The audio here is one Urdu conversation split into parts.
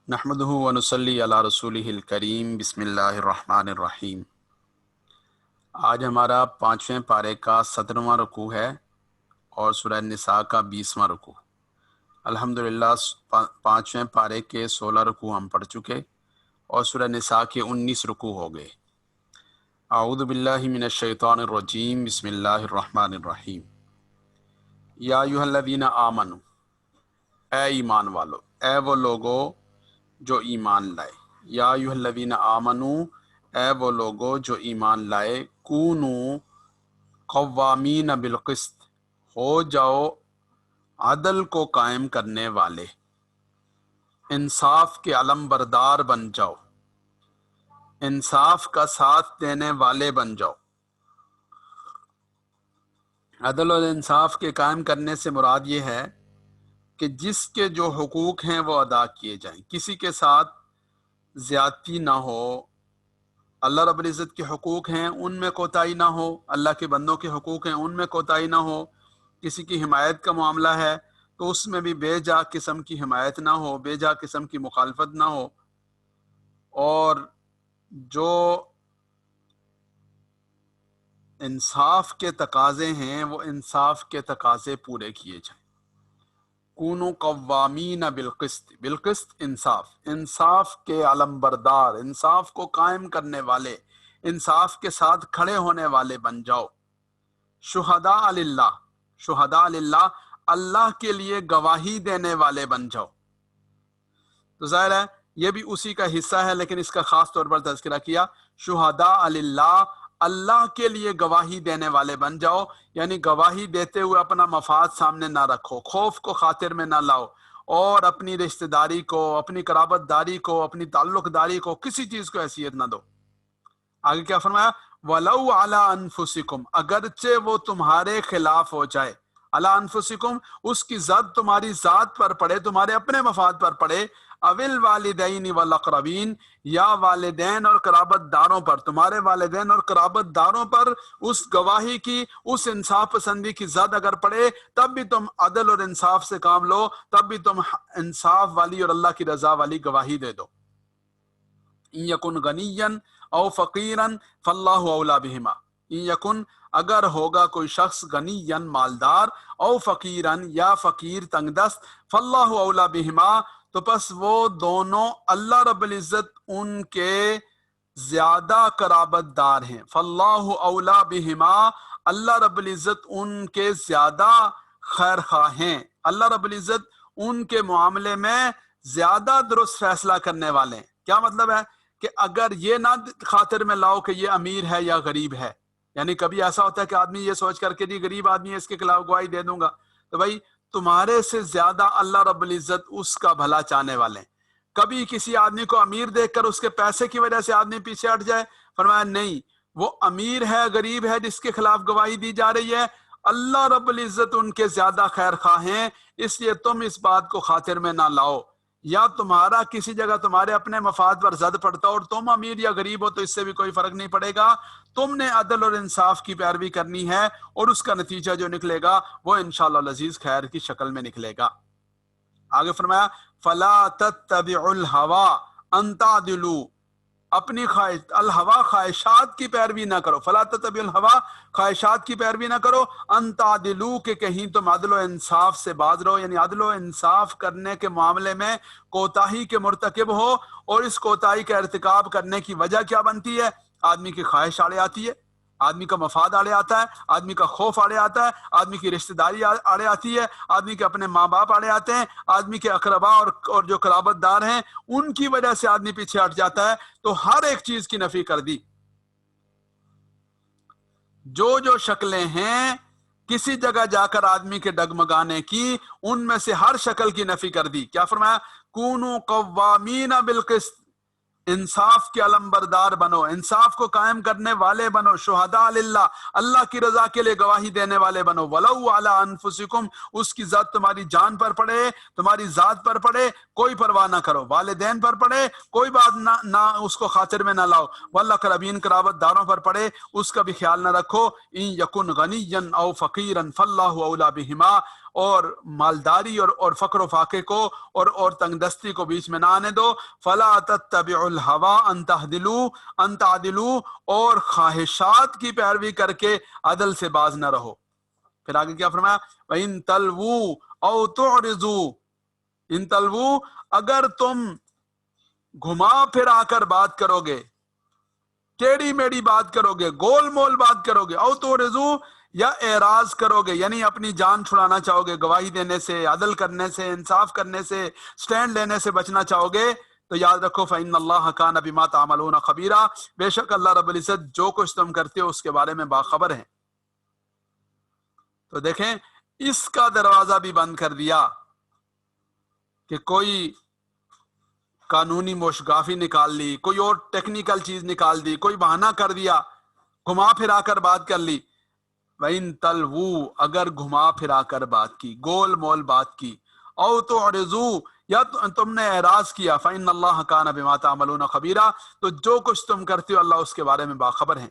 نحمدہ ونصلی علی رسولہ الکریم بسم اللہ الرحمن الرحیم۔ آج ہمارا 5ویں پارے کا 17واں رکوع ہے اور سورہ نساء کا 20واں رکوع۔ الحمدللہ 5ویں پارے کے 16 رکوع ہم پڑھ چکے اور سورہ نساء کے 19 رکوع ہو گئے۔ اعوذ باللہ من الشیطان الرجیم بسم اللہ الرحمن الرحیم۔ یا ایھا الذین آمنوا، اے ایمان والو، اے وہ لوگو جو ایمان لائے۔ یا ایھا الذین آمنو، اے وہ لوگو جو ایمان لائے، کونو قوامین بالقسط، ہو جاؤ عدل کو قائم کرنے والے، انصاف کے علم بردار بن جاؤ، انصاف کا ساتھ دینے والے بن جاؤ۔ عدل اور انصاف کے قائم کرنے سے مراد یہ ہے کہ جس کے جو حقوق ہیں وہ ادا کیے جائیں، کسی کے ساتھ زیادتی نہ ہو، اللہ رب العزت کے حقوق ہیں ان میں کوتاہی نہ ہو، اللہ کے بندوں کے حقوق ہیں ان میں کوتاہی نہ ہو، کسی کی حمایت کا معاملہ ہے تو اس میں بھی بے جا قسم کی حمایت نہ ہو، بے جا قسم کی مخالفت نہ ہو، اور جو انصاف کے تقاضے ہیں وہ انصاف کے تقاضے پورے کیے جائیں۔ کونوا قوامین بالقسط، بالقسط انصاف، انصاف کے علم بردار، انصاف کو قائم کرنے والے، انصاف کے ساتھ کھڑے ہونے والے بن جاؤ۔ شہداء للہ، شہداء للہ، اللہ کے لیے گواہی دینے والے بن جاؤ۔ تو ظاہر ہے یہ بھی اسی کا حصہ ہے لیکن اس کا خاص طور پر تذکرہ کیا۔ شہداء للہ، اللہ کے لیے گواہی دینے والے بن جاؤ، یعنی گواہی دیتے ہوئے اپنا مفاد سامنے نہ رکھو، خوف کو خاطر میں نہ لاؤ، اور اپنی رشتہ داری کو، اپنی قرابت داری کو، اپنی تعلق داری کو کسی چیز کو حیثیت نہ دو۔ آگے کیا فرمایا؟ وَلَوْ عَلَىٰ أَنفُسِكُمْ، اگرچہ وہ تمہارے خلاف ہو جائے، عَلَىٰ أَنفُسِكُمْ، اس کی زد تمہاری ذات پر پڑے، تمہارے اپنے مفاد پر پڑے، اوِل والدین والاقربین، یا والدین اور قرابت داروں پر، تمہارے والدین اور قرابت داروں پر اس گواہی کی، اس انصاف پسندی کی زد اگر پڑے، تب بھی تم عدل اور انصاف سے کام لو، تب بھی تم انصاف والی اور اللہ کی رضا والی گواہی دے دو۔ ان یکن غنیا او فقیرا فاللہ اولی بہما، ان یکن اگر ہوگا کوئی شخص غنیا مالدار، او فقیرا یا فقیر تنگ دست، فاللہ اولی بہما، تو پس وہ دونوں اللہ رب العزت ان کے زیادہ قرابت دار ہیں۔ فاللہ اولی بہما، اللہ رب العزت ان کے زیادہ خیر خواہ ہیں، اللہ رب العزت ان کے معاملے میں زیادہ درست فیصلہ کرنے والے ہیں۔ کیا مطلب ہے؟ کہ اگر یہ نہ خاطر میں لاؤ کہ یہ امیر ہے یا غریب ہے، یعنی کبھی ایسا ہوتا ہے کہ آدمی یہ سوچ کر کے جی غریب آدمی ہے اس کے خلاف گواہی دے دوں گا، تو بھائی تمہارے سے زیادہ اللہ رب العزت اس کا بھلا چاہنے والے ہیں۔ کبھی کسی آدمی کو امیر دیکھ کر اس کے پیسے کی وجہ سے آدمی پیچھے ہٹ جائے، فرمایا نہیں، وہ امیر ہے، غریب ہے، جس کے خلاف گواہی دی جا رہی ہے، اللہ رب العزت ان کے زیادہ خیر خواہ ہیں، اس لیے تم اس بات کو خاطر میں نہ لاؤ۔ یا تمہارا کسی جگہ تمہارے اپنے مفاد پر زد پڑتا ہو اور تم امیر یا غریب ہو تو اس سے بھی کوئی فرق نہیں پڑے گا، تم نے عدل اور انصاف کی پیروی کرنی ہے، اور اس کا نتیجہ جو نکلے گا وہ انشاءاللہ العزیز خیر کی شکل میں نکلے گا۔ آگے فرمایا فَلَا تَتَّبِعُوا الْهَوَىٰ أَن تَعْدِلُوا، اپنی الہوا خواہشات کی پیروی نہ کرو، فلا تتبعوا الہوا، خواہشات کی پیروی نہ کرو، ان تعدلوا، کہ کہیں تم عدل و انصاف سے باز رہو، یعنی عدل و انصاف کرنے کے معاملے میں کوتاہی کے مرتکب ہو، اور اس کوتاہی کا ارتکاب کرنے کی وجہ کیا بنتی ہے؟ آدمی کی خواہش آڑے آتی ہے، آدمی کا مفاد آڑے آتا ہے، آدمی کا خوف آڑے آتا ہے، آدمی کی رشتہ داری آڑے آتی ہے، آدمی کے اپنے ماں باپ آڑے آتے ہیں، آدمی کے اقربا اور جو قرابت دار ہیں ان کی وجہ سے آدمی پیچھے ہٹ جاتا ہے، تو ہر ایک چیز کی نفی کر دی۔ جو شکلیں ہیں کسی جگہ جا کر آدمی کے ڈگمگانے کی، ان میں سے ہر شکل کی نفی کر دی۔ کیا فرمایا؟ کونوا قوامین بالقسط، انصاف کے علم بردار بنو، انصاف کو قائم کرنے والے بنو، شہداء للہ، اللہ کی رضا کے لیے گواہی دینے والے بنو، ولو علی انفسکم، اس کی ذات تمہاری جان پر پڑے، تمہاری ذات پر پڑے، کوئی پرواہ نہ کرو، والدین پر پڑے کوئی بات نہ اس کو خاطر میں نہ لاؤ، والاقربین قرابت داروں پر پڑے اس کا بھی خیال نہ رکھو۔ ان یکن غنیا او فقیرا فاللہ اولی بہما، اور مالداری اور فقر و فاقے کو اور تنگ دستی کو بیچ میں نہ آنے دو. فلا تتبعوا الهوى ان تعدلوا اور خواہشات کی پیروی کر کے عدل سے باز نہ رہو. پھر آگے کیا فرمایا؟ وَإِن تَلْوُوا أَوْ تُعْرِضُوا ان تلوو اگر تم گھما پھرا کر بات کرو گے، ٹیڑھی میڑھی بات کرو گے، گول مول بات کرو گے، او تو رضو یا اعراض کرو گے، یعنی اپنی جان چھڑانا چاہو گے، گواہی دینے سے، عدل کرنے سے، انصاف کرنے سے، سٹینڈ لینے سے بچنا چاہو گے، تو یاد رکھو فإن اللہ کان بما تعملون خبیرا، بے شک اللہ رب العزت جو کچھ تم کرتے ہو اس کے بارے میں باخبر ہیں. تو دیکھیں اس کا دروازہ بھی بند کر دیا کہ کوئی قانونی موشگافی نکال لی، کوئی اور ٹیکنیکل چیز نکال دی، کوئی بہانہ کر دیا، گھما پھرا کر بات کر لی. وَإِن تَلْوُوا اگر گھما پھرا کر بات کی، گول مول بات کی، او تُعْرِضُوا یا تم نے اعراض کیا، فإن اللہ کان بما تعملون خبیرا، تو جو کچھ تم کرتے ہو اللہ اس کے بارے میں باخبر ہیں.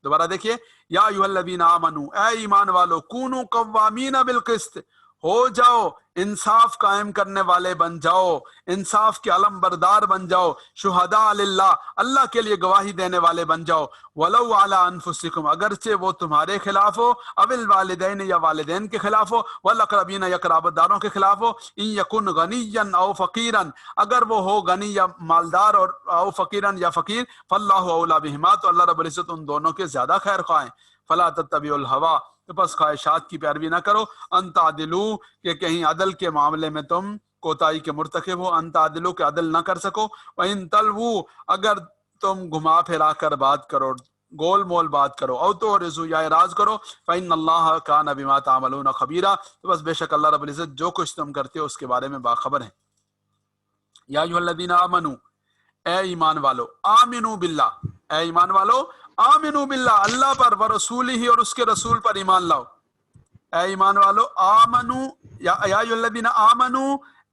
دوبارہ دیکھیے، یا ایھا الذین آمنوا، اے ایمان والو، کونوا قوامین بالقسط، ہو جاؤ انصاف قائم کرنے والے بن جاؤ، انصاف کے علم بردار بن جاؤ، شہداء للہ، اللہ کے لیے گواہی دینے والے بن جاؤ، ولو علی انفسکم اگرچہ وہ تمہارے خلاف ہو، او الوالدین یا والدین کے خلاف ہو، والاقربین یا قرابت داروں کے خلاف ہو، ان یکن غنیا او فقیرا اگر وہ ہو غنی یا مالدار، اور او فقیرا یا فقیر، فاللہ اولی بہما تو اللہ رب العزت ان دونوں کے زیادہ خیر خواہ ہیں. فلا تتبعوا الہوی تو بس خواہشات کی پیروی نہ کرو، ان تعدلوا کہ کہیں عدل کے معاملے میں تم کوتاہی کے مرتکب ہو، ان تعدلوا کہ عدل نہ کر سکو. وَإِن تَلْوُوا اگر تم گھما پھرا کر بات کرو، گول مول بات کرو، او تو رضو یا اعراض کرو، فإن اللہ کان بما تعملون خبیرا تو بس بے شک اللہ رب العزت جو کچھ تم کرتے ہو اس کے بارے میں باخبر ہیں. یا ایھا الذین آمنوا اے ایمان والو، آمنو باللہ اے ایمان والو، آمنو باللہ اللہ پر، ورسولہ اور اس کے رسول پر ایمان لاؤ. اے ایمان والو آمنو یا ایھا الذین آمنو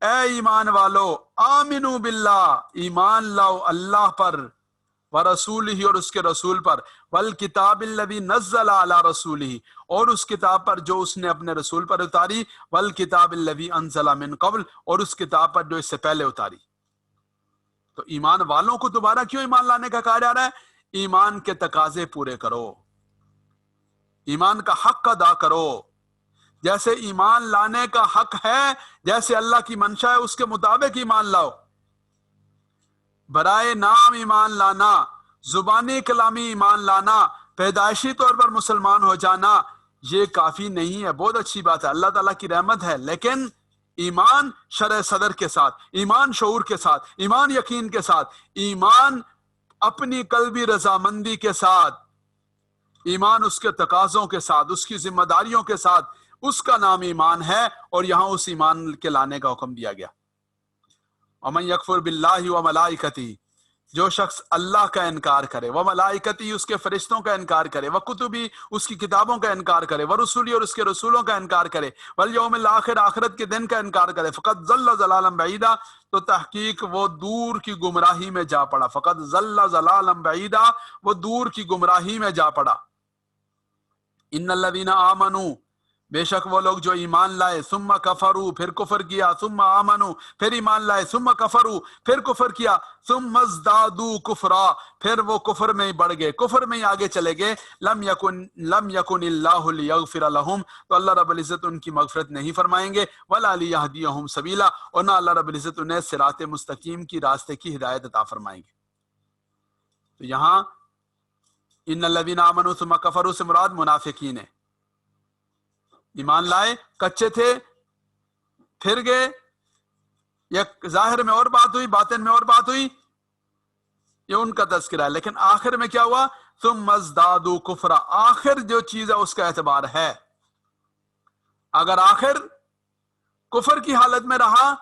اے ایمان والو، آمنو باللہ ایمان لاؤ اللہ پر، ورسولہ اور اس کے رسول پر، والکتاب الذی نزل علی رسولہ اور اس کتاب پر جو اس نے اپنے رسول پر اتاری، والکتاب الذی انزل من قبل اور اس کتاب پر جو اس سے پہلے اتاری. تو ایمان والوں کو دوبارہ کیوں ایمان لانے کا کہا جا رہا ہے؟ ایمان کے تقاضے پورے کرو، ایمان کا حق ادا کرو. جیسے ایمان لانے کا حق ہے، جیسے اللہ کی منشا ہے اس کے مطابق ایمان لاؤ. برائے نام ایمان لانا، زبانی کلامی ایمان لانا، پیدائشی طور پر مسلمان ہو جانا یہ کافی نہیں ہے. بہت اچھی بات ہے، اللہ تعالیٰ کی رحمت ہے، لیکن ایمان شرع صدر کے ساتھ، ایمان شعور کے ساتھ، ایمان یقین کے ساتھ، ایمان اپنی قلبی رضامندی کے ساتھ، ایمان اس کے تقاضوں کے ساتھ، اس کی ذمہ داریوں کے ساتھ، اس کا نام ایمان ہے. اور یہاں اس ایمان کے لانے کا حکم دیا گیا. وَمَن يَكْفُرْ بِاللَّهِ وَمَلَائِكَتِهِ جو شخص اللہ کا انکار کرے، وَمَلَائِكَتِهِ اس کے فرشتوں کا انکار کرے، وَكُتُبِهِ اس کی کتابوں کا انکار کرے، وَرُسُلِهِ اور اس کے رسولوں کا انکار کرے، وَالْيَوْمِ الْآخِرِ آخرت کے دن کا انکار کرے، فَقَدْ ضَلَّ ضَلَالًا بَعِيدًا تو تحقیق وہ دور کی گمراہی میں جا پڑا. فَقَدْ ضَلَّ ضَلَالًا بَعِيدًا وہ دور کی گمراہی میں جا پڑا. ان الذین آمنوا بے شک وہ لوگ جو ایمان لائے، ثم کفروا پھر کفر کیا، ثم آمنوا پھر ایمان لائے، ثم کفروا پھر کفر کیا، ثم ازدادوا کفرا پھر وہ کفر میں بڑھ گئے، کفر میں آگے چلے گئے. لم یکن اللہ لیغفر لهم تو اللہ رب العزت ان کی مغفرت نہیں فرمائیں گے، ولا لیہدیہم سبیلا اور نہ اللہ رب العزت انہیں صراط مستقیم کی راستے کی ہدایت عطا فرمائیں گے. تو یہاں ان الذین آمنوا ثم کفروا سے مراد منافقین ہے. ایمان لائے، کچے تھے، پھر گئے، یک ظاہر میں اور بات ہوئی، باطن میں اور بات ہوئی، یہ ان کا تذکرہ ہے. لیکن آخر میں کیا ہوا؟ ثم ازدادوا کفرا آخر جو چیز ہے اس کا اعتبار ہے. اگر آخر کفر کی حالت میں رہا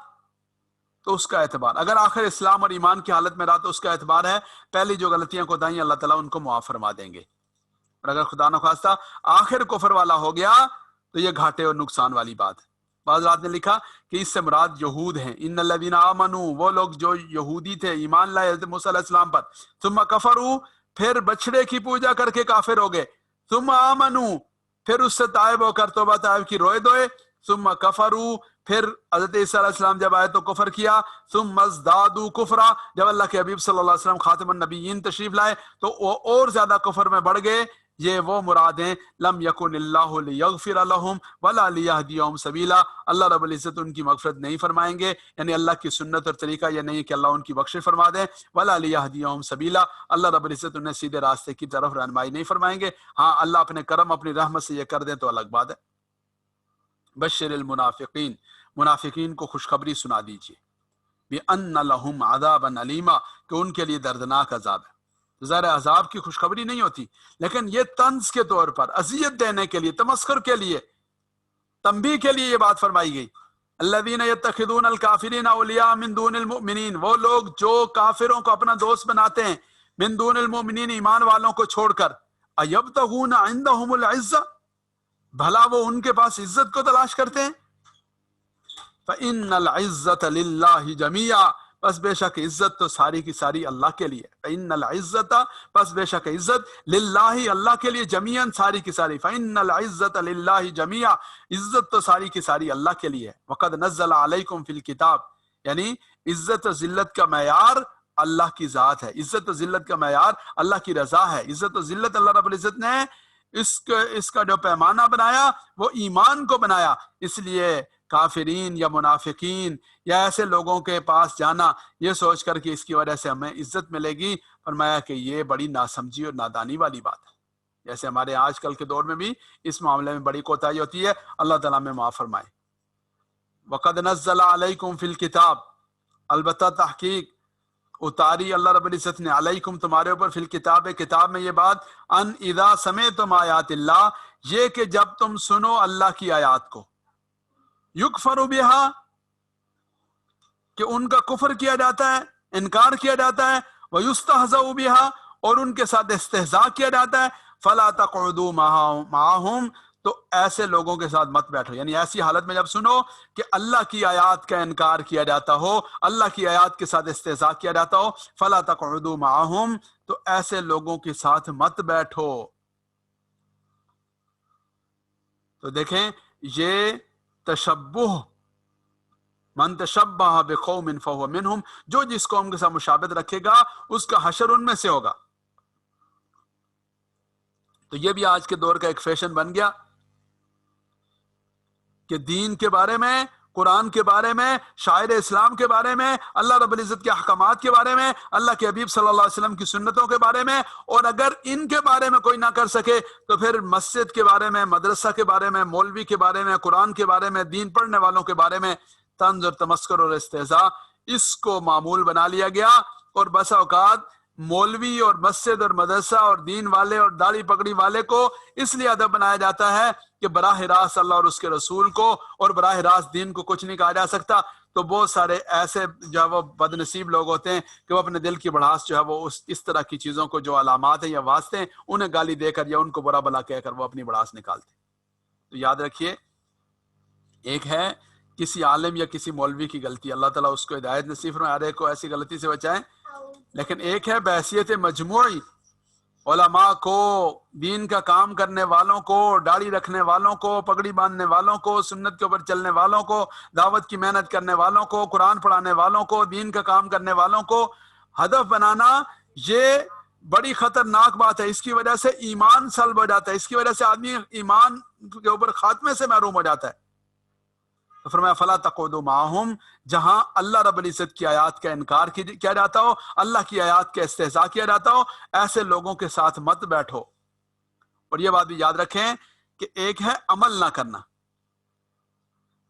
تو اس کا اعتبار، اگر آخر اسلام اور ایمان کی حالت میں رہا تو اس کا اعتبار ہے. پہلی جو غلطیاں کوتاہیاں اللہ تعالیٰ ان کو معاف فرما دیں گے. اور اگر خدا نخواستہ آخر کفر والا ہو گیا تو یہ گھاٹے اور نقصان والی بات ہے. بعض رات نے لکھا کہ اس سے مراد یہود ہیں. ان الذین آمنوا وہ لوگ جو یہودی تھے، ایمان لائے حضرت موسیٰ علیہ السلام پر، ثم کفروا پھر بچڑے کی پوجا کر کے کافر ہو گئے، ثم آمنوا پھر اس سے تائب ہو کر توبہ طائب کی روئے دوئے، ثم کفروا، پھر حضرت عیسیٰ علیہ السلام جب آئے تو کفر کیا، ثم ازدادوا کفرا، جب اللہ کے حبیب صلی اللہ علیہ وسلم خاتم النبیین تشریف لائے تو وہ اور زیادہ کفر میں بڑھ گئے. یہ وہ مراد ہیں لم یکن اللہ لیغفر لہم ولا لیہدیہم سبیلا، اللہ رب العزت ان کی مغفرت نہیں فرمائیں گے، یعنی اللہ کی سنت اور طریقہ یہ نہیں کہ اللہ ان کی بخشش فرما دے، ولا لیہدیہم سبیلا، اللہ رب العزت انہیں سیدھے راستے کی طرف رہنمائی نہیں فرمائیں گے. ہاں اللہ اپنے کرم اپنی رحمت سے یہ کر دیں تو الگ بات ہے. بشر المنافقین، منافقین کو خوشخبری سنا دیجیے، بِأَنَّ لَهُمْ عَذَابًا عَلِيمًا، کہ ان کے لیے دردناک عذاب ہے. ظاہر عذاب کی خوشخبری نہیں ہوتی، لیکن یہ طنز کے طور پر، اذیت دینے کے لیے، تمسخر کے لیے، تنبیہ کے لیے یہ بات فرمائی گئی. الذین یتخذون الکافرین اولیاء من دون المؤمنین، وہ لوگ جو کافروں کو اپنا دوست بناتے ہیں، من دون المؤمنین، ایمان والوں کو چھوڑ کر، ایبتغون عندهم العزہ، بھلا وہ ان کے پاس عزت کو تلاش کرتے ہیں. فإن العزة للہ جميعا، پس بے شک عزت تو ساری کی ساری اللہ کے لیے. فإن العزة، پس بے شک عزت، للہ اللہ کے لیے، جمیعاً ساری کی ساری. فإن العزة للہ جميعا، عزت تو ساری کی ساری اللہ کے لیے. وقد نزل علیکم فی الکتاب، یعنی عزت و ذلت کا معیار اللہ کی ذات ہے، عزت و ذلت کا معیار اللہ کی رضا ہے. عزت و ذلت اللہ رب العزت نے اس کا جو پیمانہ بنایا وہ ایمان کو بنایا. اس لیے کافرین یا منافقین یا ایسے لوگوں کے پاس جانا یہ سوچ کر کہ اس کی وجہ سے ہمیں عزت ملے گی، فرمایا کہ یہ بڑی ناسمجھی اور نادانی والی بات ہے. جیسے ہمارے آج کل کے دور میں بھی اس معاملے میں بڑی کوتاہی ہوتی ہے، اللہ تعالیٰ میں معاف فرمائے. وقد نزل علیکم فی الکتاب، البتہ تحقیق اتاری اللہ رب العزت نے، علیکم تمہارے اوپر، فی الکتاب کتاب میں یہ بات، ان اذا سمعتم آیات اللہ، یہ کہ جب تم سنو اللہ کی آیات کو، یکفر بہا، کہ ان کا کفر کیا جاتا ہے، انکار کیا جاتا ہے، ویستہزأ بہا، اور ان کے ساتھ استہزاء کیا جاتا ہے، فلا تقعدوا معہم، تو ایسے لوگوں کے ساتھ مت بیٹھو. یعنی ایسی حالت میں جب سنو کہ اللہ کی آیات کا انکار کیا جاتا ہو، اللہ کی آیات کے ساتھ استہزاء کیا جاتا ہو، فلا تقعدوا معہم، تو ایسے لوگوں کے ساتھ مت بیٹھو. تو دیکھیں یہ تشبہ، من تشبہ بقوم فہو منہم، جو جس قوم کے ساتھ مشابہت رکھے گا اس کا حشر ان میں سے ہوگا. تو یہ بھی آج کے دور کا ایک فیشن بن گیا کہ دین کے بارے میں، قرآن کے بارے میں، شاعر اسلام کے بارے میں، اللہ رب العزت کے احکامات کے بارے میں، اللہ کے حبیب صلی اللہ علیہ وسلم کی سنتوں کے بارے میں، اور اگر ان کے بارے میں کوئی نہ کر سکے تو پھر مسجد کے بارے میں، مدرسہ کے بارے میں، مولوی کے بارے میں، قرآن کے بارے میں، دین پڑھنے والوں کے بارے میں طنز اور تمسخر اور استہزاء، اس کو معمول بنا لیا گیا. اور بسا اوقات مولوی اور مسجد اور مدرسہ اور دین والے اور داڑھی پگڑی والے کو اس لیے ادب بنایا جاتا ہے کہ براہ راست اللہ اور اس کے رسول کو اور براہ راست دین کو کچھ نہیں کہا جا سکتا. تو بہت سارے ایسے جو ہے وہ بد نصیب لوگ ہوتے ہیں کہ وہ اپنے دل کی بڑھاس جو ہے وہ اس طرح کی چیزوں کو، جو علامات ہیں یا واسطے ہیں، انہیں گالی دے کر یا ان کو برا بلا کہہ کر وہ اپنی بڑھاس نکالتے ہیں. تو یاد رکھیے، ایک ہے کسی عالم یا کسی مولوی کی غلطی، اللہ تعالیٰ اس کو ہدایت نصیب فرمائے، ہر ایک کو ایسی غلطی سے بچائیں. لیکن ایک ہے بحیثیت مجموعی علماء کو، دین کا کام کرنے والوں کو، داڑھی رکھنے والوں کو، پگڑی باندھنے والوں کو، سنت کے اوپر چلنے والوں کو، دعوت کی محنت کرنے والوں کو، قرآن پڑھانے والوں کو، دین کا کام کرنے والوں کو ہدف بنانا، یہ بڑی خطرناک بات ہے. اس کی وجہ سے ایمان سلب ہو جاتا ہے، اس کی وجہ سے آدمی ایمان کے اوپر خاتمے سے محروم ہو جاتا ہے. تو فرمایا فلا تقعدوا معہم، جہاں اللہ رب العزت کی آیات کا انکار کیا جاتا ہو، اللہ کی آیات کا استہزاء کیا جاتا ہو، ایسے لوگوں کے ساتھ مت بیٹھو. اور یہ بات بھی یاد رکھیں کہ ایک ہے عمل نہ کرنا،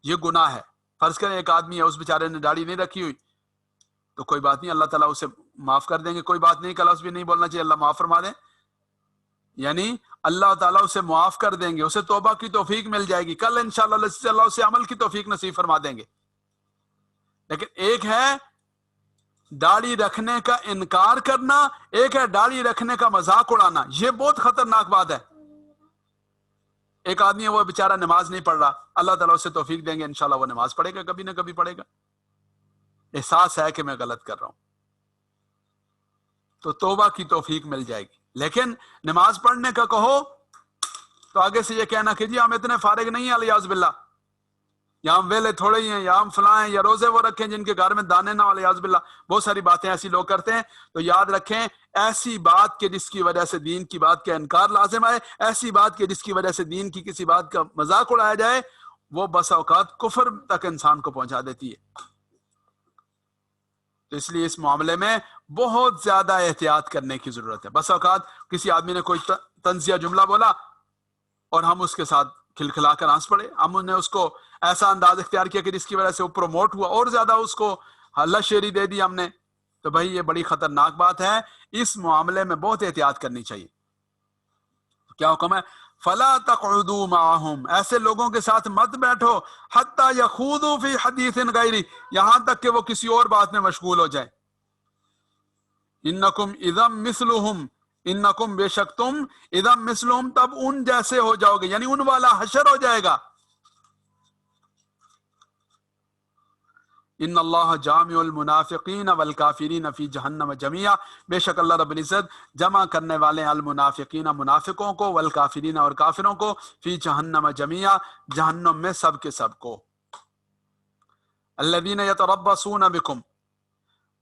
یہ گناہ ہے. فرض کریں ایک آدمی ہے، اس بیچارے نے داڑھی نہیں رکھی ہوئی، تو کوئی بات نہیں، اللہ تعالیٰ اسے معاف کر دیں گے، کوئی بات نہیں، کلفظ بھی نہیں بولنا چاہیے، اللہ معاف فرما دیں، یعنی اللہ تعالیٰ اسے معاف کر دیں گے، اسے توبہ کی توفیق مل جائے گی، کل انشاءاللہ اللہ اسے عمل کی توفیق نصیب فرما دیں گے. لیکن ایک ہے داڑھی رکھنے کا انکار کرنا، ایک ہے داڑھی رکھنے کا مذاق اڑانا، یہ بہت خطرناک بات ہے. ایک آدمی ہے وہ بیچارہ نماز نہیں پڑھ رہا، اللہ تعالیٰ اسے توفیق دیں گے، انشاءاللہ وہ نماز پڑھے گا، کبھی نہ کبھی پڑھے گا، احساس ہے کہ میں غلط کر رہا ہوں، تو توبہ کی توفیق مل جائے گی. لیکن نماز پڑھنے کا کہو تو آگے سے یہ کہنا کہ جی ہم اتنے فارغ نہیں ہیں، الیاذ باللہ، یا ہم ویلے تھوڑے ہی ہیں، یا ہم فلاں ہیں، یا روزے وہ رکھیں جن کے گھر میں دانے نہ والے، یاذ باللہ بہت ساری باتیں ایسی لوگ کرتے ہیں. تو یاد رکھیں ایسی بات کے جس کی وجہ سے دین کی بات کا انکار لازم آئے، ایسی بات کے جس کی وجہ سے دین کی کسی بات کا مذاق اڑایا جائے، وہ بس اوقات کفر تک انسان کو پہنچا دیتی ہے. تو اس لیے اس معاملے میں بہت زیادہ احتیاط کرنے کی ضرورت ہے. بس اوقات کسی آدمی نے کوئی طنزیہ جملہ بولا اور ہم اس کے ساتھ کھلکھلا کر ہنس پڑے، ہم نے اس کو ایسا انداز اختیار کیا کہ جس کی وجہ سے وہ پروموٹ ہوا اور زیادہ اس کو ہلہ شیری دے دی ہم نے. تو بھائی یہ بڑی خطرناک بات ہے، اس معاملے میں بہت احتیاط کرنی چاہیے. کیا حکم ہے؟ فلا تقعدوا معهم، ایسے لوگوں کے ساتھ مت بیٹھو، حتی یخوضوا فی حدیث غیری، یہاں تک کہ وہ کسی اور بات میں مشغول ہو جائیں. انکم اذا مثلہم، انکم بے شک تم اذا مثلہم تب ان جیسے ہو جاؤ گے، یعنی ان والا حشر ہو جائے گا. ان اللہ جامع المنافقین والکافرین فی جہنم جميعا، بے شک اللہ رب العزت جمع کرنے والے المنافقین منافقوں کو، والکافرین اور کافروں کو، فی جہنم جميعا جہنم میں سب کے سب کو. الذین یتربصون بکم،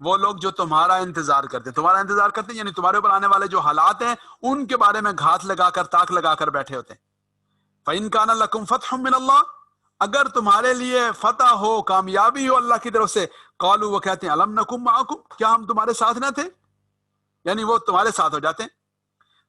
وہ لوگ جو تمہارا انتظار کرتے، تمہارا انتظار کرتے یعنی تمہارے اوپر آنے والے جو حالات ہیں ان کے بارے میں گھات لگا کر، تاک لگا کر بیٹھے ہوتے ہیں. فَإِن كَانَ لَكُمْ فَتْحٌ مِّنَ اللَّهِ، اگر تمہارے لیے فتح ہو، کامیابی ہو اللہ کی طرف سے، قالوا وہ کہتے ہیں الم نکم معکم، کیا ہم تمہارے ساتھ نہ تھے، یعنی وہ تمہارے ساتھ ہو جاتے ہیں.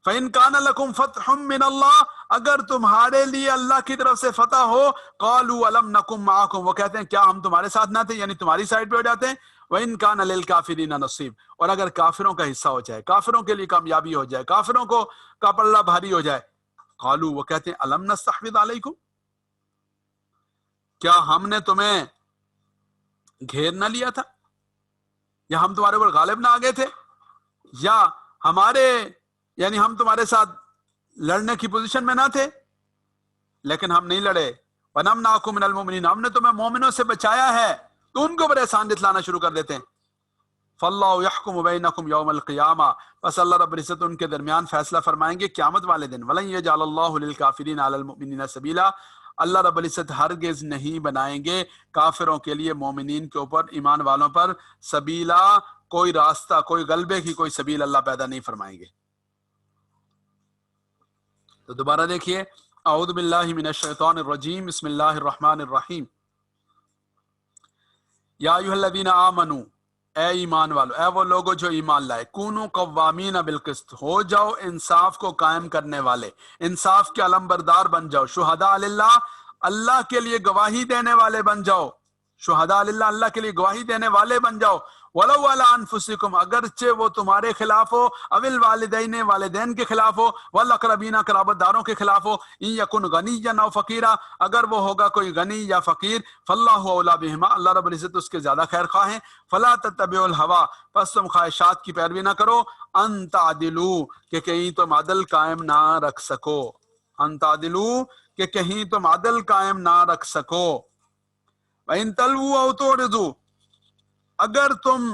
فَإِن كَانَ لَكُمْ فَتْحٌ مِّنَ اللَّهِ، اگر تمہارے لیے اللہ کی طرف سے فتح ہو، قالوا الم نکم معکم، وہ کہتے ہیں کیا ہم تمہارے ساتھ نہ تھے، یعنی تمہاری سائڈ پہ ہو جاتے ہیں. وَإِن كَانَ لِلْكَافِرِينَ نصیب، اور اگر کافروں کا حصہ ہو جائے، کافروں کے لیے کامیابی ہو جائے، کافروں کو کا پلہ بھاری ہو جائے، قالوا وہ کہتے ہیں الم نستحوذ علیکم، کیا ہم نے تمہیں گھیر نہ لیا تھا، یا ہم تمہارے اوپر غالب نہ آ گئے تھے، یا ہمارے یعنی ہم تمہارے ساتھ لڑنے کی پوزیشن میں نہ تھے، لیکن ہم نہیں لڑے. وَنَمْنَعَكُم مِّنَ الْمُؤْمِنِينَ، ہم نے تمہیں مومنوں سے بچایا ہے. تو ان کے اوپر احسان جتلانا شروع کر دیتے ہیں. فَاللَّهُ يَحْكُمُ بَيْنَكُمْ يَوْمَ الْقِيَامَةِ، بس اللہ رب العزت ان کے درمیان فیصلہ فرمائیں گے قیامت والے دن. وَلَن يَجْعَلَ اللَّهُ لِلْكَافِرِينَ عَلَى الْمُؤْمِنِينَ سَبِيلًا، اللہ رب العزت ہرگز نہیں بنائیں گے کافروں کے لیے مومنین کے اوپر، ایمان والوں پر، سبیلا کوئی راستہ، کوئی غلبے کی کوئی سبیل اللہ پیدا نہیں فرمائیں گے. تو دوبارہ دیکھیے، اعوذ باللہ من الشیطان الرجیم، بسم اللہ الرحمن الرحیم. یا ایھا الذین آمنوا، اے ایمان والو، اے وہ لوگو جو ایمان لائے، کونوا قوامین بالقسط، ہو جاؤ انصاف کو قائم کرنے والے، انصاف کے علمبردار بن جاؤ. شہداء للہ، اللہ کے لیے گواہی دینے والے بن جاؤ. شہداء للہ، اللہ کے لیے گواہی دینے والے بن جاؤ. ولو علی انفسکم، اگرچہ وہ تمہارے خلاف ہو، اول والدین، والدین کے خلاف ہو، والاقربین، قرابت داروں کے خلاف ہو. ان یکن غنیا او فقیرا، اگر وہ ہوگا کوئی غنی یا فقیر، فاللہ اولی بہما، اللہ رب العزت اس کے زیادہ خیر خواہ ہیں. فلا تتبعوا الہوی، پس تم خواہشات کی پیروی نہ کرو، ان تعدلوا، کہ کہیں تم عدل قائم نہ رکھ سکو، ان تعدلوا، کہ کہیں تم عدل قائم نہ رکھ سکو. وَإِن تَلْوُوا أَوْ تُعْرِضُوا، اگر تم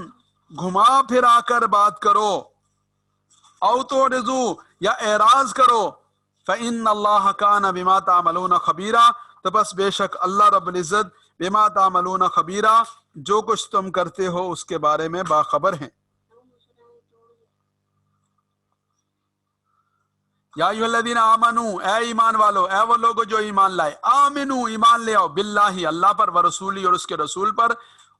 گھما پھرا کر بات کرو، او تُعْرِضُوا، یا اعراض کرو، فَإِنَّ اللَّهَ كَانَ بِمَا تَعْمَلُونَ خَبِيرًا، تو بس بے شک اللہ رب العزت بِمَا تَعْمَلُونَ خَبِيرًا، جو کچھ تم کرتے ہو اس کے بارے میں باخبر ہیں. یا ایھا الذین آمنو، اے ایمان والو، اے وہ لوگ جو ایمان لائے، آمنو، ایمان لے آؤ، باللہ، اللہ پر، ورسولی، اور اس کے رسول پر،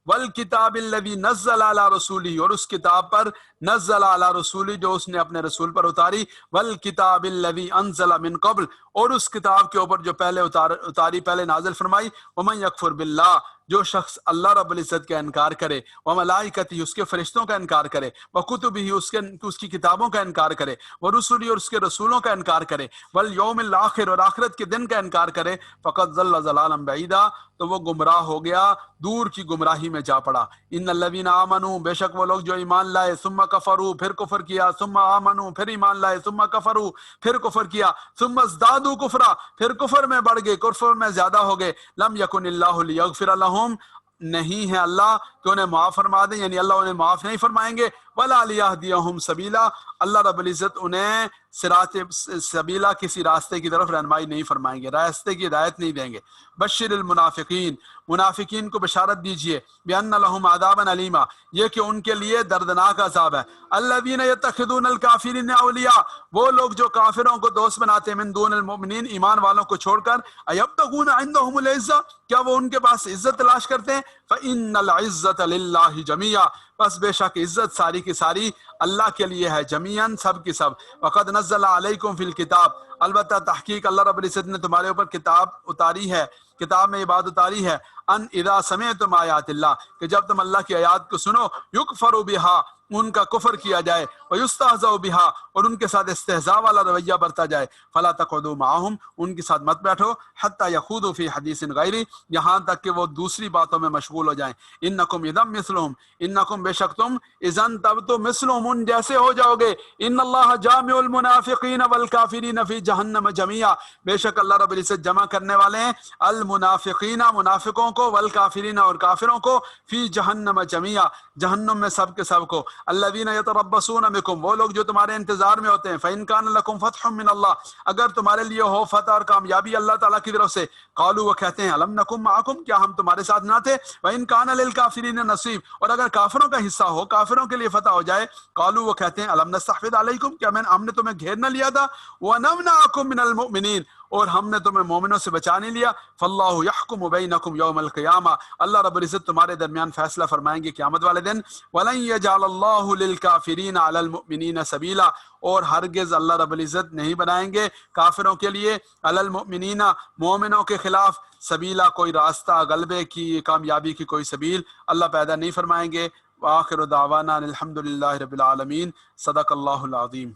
والکتاب الذی نزل علی رسولی، اور اس کتاب پر، نزل علی رسولی، جو اس نے اپنے رسول پر اتاری، والکتاب الذی انزل من قبل، اور اس کتاب کے اوپر جو پہلے اتاری، پہلے نازل فرمائی. ومن یکفر باللہ، جو شخص اللہ رب العزت کا انکار کرے، وملائکتہ، اس کے فرشتوں کا انکار کرے، وکتبہ، اس کی کتابوں کا انکار کرے، ورسلہ، اور اس کے رسولوں کا انکار کرے، والیوم الآخر، اور آخرت کے دن کا انکار کرے، فقد ضل ضلالا بعیدا، تو وہ گمراہ ہو گیا، دور کی گمراہی میں جا پڑا. ان الذین آمنوا، بے شک وہ لوگ جو ایمان لائے، ثم کفروا، پھر کفر کیا، ثم آمنوا، پھر ایمان لائے، ثم کفروا، پھر کفر کیا، ثم ازدادوا کفرا، پھر کفر میں بڑھ گئے، کفر میں زیادہ ہو گئے. لم یکن اللہ لیغفر لہم، نہیں ہے اللہ کہ انہیں معاف فرما دیں، یعنی اللہ انہیں معاف نہیں فرمائیں گے. ولا لیہدیہم سبیلا، اللہ رب العزت انہیں صراط سبیلا کسی راستے کی طرف رہنمائی نہیں فرمائیں گے، راستے کی ہدایت نہیں دیں گے۔ بشر المنافقین، منافقین کو بشارت دیجئے، بأن لهم عذابا علیما، یہ کہ ان کے لیے دردناک عذاب ہے۔ الذین یتخذون الکافرین اولیاء، وہ لوگ جو کافروں کو دوست بناتے ہیں، من دون المؤمنین، ایمان والوں کو چھوڑ کر، ایبتغون عندهم العزہ، کیا وہ ان کے پاس عزت تلاش کرتے ہیں؟ فإن العزة للہ جمیعا، بس بے شک عزت ساری کی ساری اللہ کے لیے ہے، جمیعاً سب کی سب۔ وقد نزل علیکم فی الکتاب، البتہ تحقیق اللہ رب العزت نے تمہارے اوپر کتاب اتاری ہے، کتاب میں یہ بات اتاری ہے، ان اذا سمعتم آیات اللہ، کہ جب تم اللہ کی آیات کو سنو، یکفر بہا، ان کا کفر کیا جائے، ویستہزأ بہا، اور ان کے ساتھ استہزاء والا رویہ برتا جائے، فلا تقعدوا معہم، ان کے ساتھ مت بیٹھو، حتی یخوضوا فی حدیث غیری، یہاں تک کہ وہ دوسری باتوں میں مشغول ہو جائیں۔ انکم اذا مثلہم، انکم بے شک تم، اذن تب تو مثلہم ان جیسے ہو جاؤ گے۔ ان اللہ جامع المنافقین والکافرین فی جہنم جمیعا، بے شک اللہ رب العزت جمع کرنے والے ہیں المنافقین، منافقوں کو، والکافرین، اور کافروں کو، فی جہنم جمیعا، جہنم میں سب کے سب کو۔ الذین یتربصون بکم، وہ لوگ جو تمہارے انتظار میں ہوتے ہیں، فإن کان لکم فتح من اللہ، اگر تمہارے لیے ہو فتح اور کامیابی اللہ تعالیٰ کی طرف سے، قالوا، وہ کہتے ہیں، الم نکم معکم، کیا ہم تمہارے ساتھ نہ تھے؟ وإن کان للکافرین نصیب، اور اگر کافروں کا حصہ ہو، کافروں کے لیے فتح ہو جائے، قالوا، وہ کہتے ہیں، الم نستحوذ علیکم، کیا ہم نے تمہیں گھیر نہ لیا تھا؟ ونمنعکم من المؤمنین، اور ہم نے تمہیں مومنوں سے بچا نہیں لیا۔ فاللہ یحکم بینکم یوم القیامہ، اللہ رب العزت تمہارے درمیان فیصلہ فرمائیں گے قیامت والے دن۔ ولن یجعل اللہ للکافرین علی المؤمنین سبیلا، اور ہرگز اللہ رب العزت نہیں بنائیں گے کافروں کے لیے، علی المؤمنین، مومنوں کے خلاف، سبیلا، کوئی راستہ، غلبے کی، کامیابی کی کوئی سبیل اللہ پیدا نہیں فرمائیں گے۔ وآخر دعوانا الحمد للہ رب العالمین۔ صدق اللہ العظیم۔